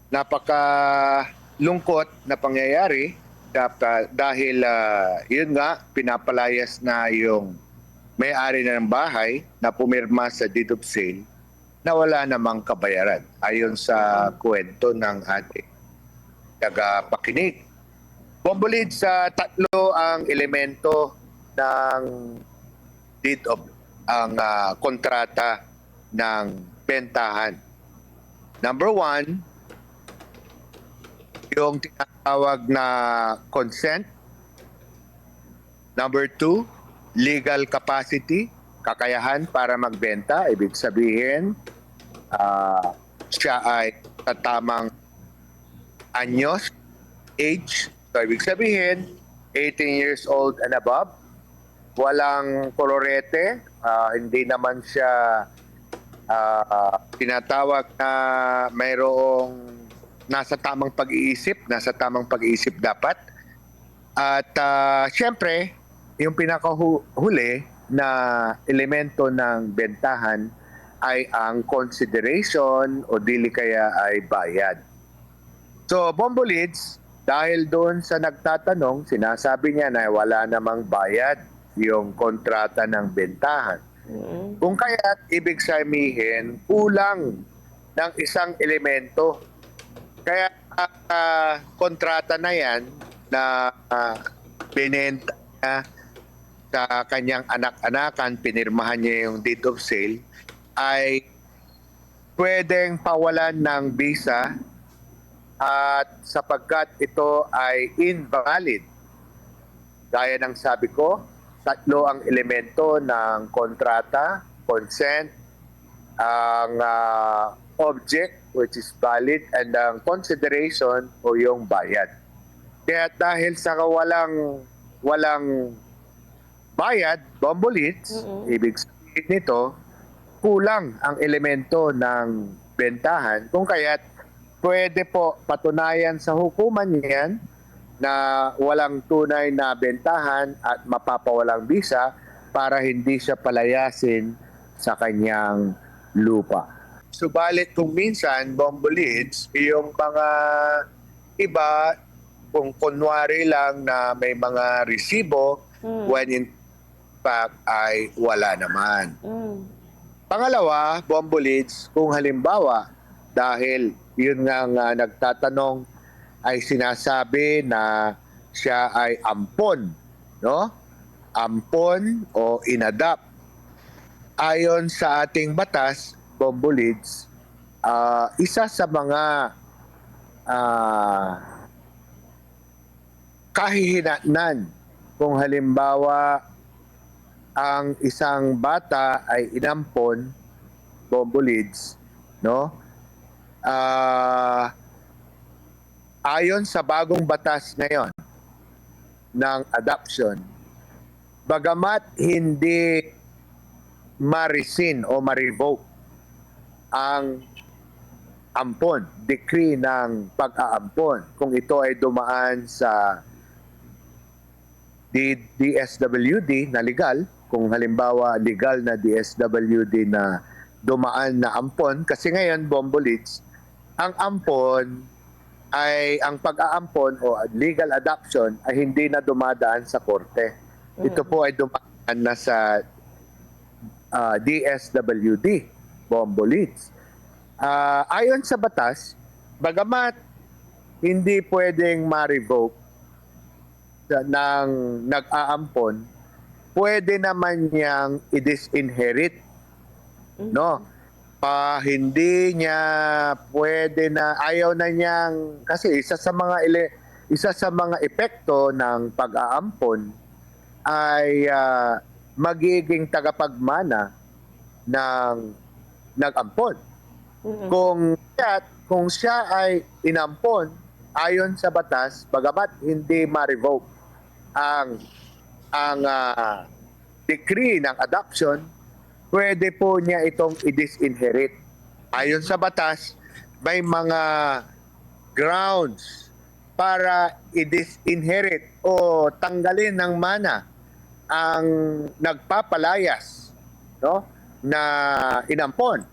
Napakalungkot na pangyayari dahil yun nga pinapalayas na yung may-ari na ng bahay na pumirma sa deed of sale na wala namang kabayaran ayon sa kwento ng ating tagapakinig. Bombolid sa tatlo ang elemento ng deed of ang kontrata ng bentahan. Number one, yung tinatawag na consent. Number two, legal capacity, kakayahan para magbenta. Ibig sabihin, siya ay tatamang anyos, age. So, ibig sabihin, 18 years old and above. Walang kolorete, hindi naman siya tinatawag na mayroong nasa tamang pag-iisip dapat. At siyempre, yung pinakahuli na elemento ng bentahan ay ang consideration o dili kaya ay bayad. So, Bombolids, dahil doon sa nagtatanong, sinasabi niya na wala namang bayad yung kontrata ng bentahan. Kung kaya't ibig sabihin, kulang ng isang elemento. Kaya kontrata na yan na binenta niya sa kanyang anak-anakan, pinirmahan niya yung deed of sale, ay pwedeng pawalan ng visa at sapagkat ito ay invalid. Gaya ng sabi ko, tatlo ang elemento ng kontrata, consent, ang object which is valid, and ang consideration o yung bayad. Kaya dahil sa walang bayad, Bombolids, ibig sabihin nito, kulang ang elemento ng bentahan. Kung kaya't pwede po patunayan sa hukuman niyan na walang tunay na bentahan at mapapawalang bisa para hindi siya palayasin sa kanyang lupa. Subalit kung minsan, Bombolids, yung mga iba, kung kunwari lang na may mga resibo, when in fact ay wala naman. Pangalawa, Bombolids, kung halimbawa, dahil yun nga nagtatanong, ay sinasabi na siya ay ampon, no? Ampon o inadapt. Ayon sa ating batas, Bombolids, isa sa mga kahihinatnan kung halimbawa ang isang bata ay inampon, Bombolids, no? Ayon sa bagong batas ngayon ng adoption, bagamat hindi ma-rescind o ma-revoke ang ampon, decree ng pag-aampon, kung ito ay dumaan sa DSWD na legal, kung halimbawa legal na DSWD na dumaan na ampon, kasi ngayon, Bombolids, ang ampon ay ang pag-aampon o legal adoption ay hindi na dumadaan sa korte. Ito po ay dumaan na sa DSWD, Bombolids. Ayon sa batas, bagamat hindi pwedeng ma-revoke ng nag-aampon, pwede naman niyang i-disinherit, no? Hindi niya pwede na, ayaw na niyang, kasi isa sa mga epekto ng pag-aampon ay magiging tagapagmana ng nag-ampon. Kung siya ay inampon, ayon sa batas, bagamat hindi ma-revoke ang decree ng adoption, pwede po niya itong i-disinherit. Ayon sa batas, may mga grounds para i-disinherit o tanggalin ng mana ang nagpapalayas, no, na inampon.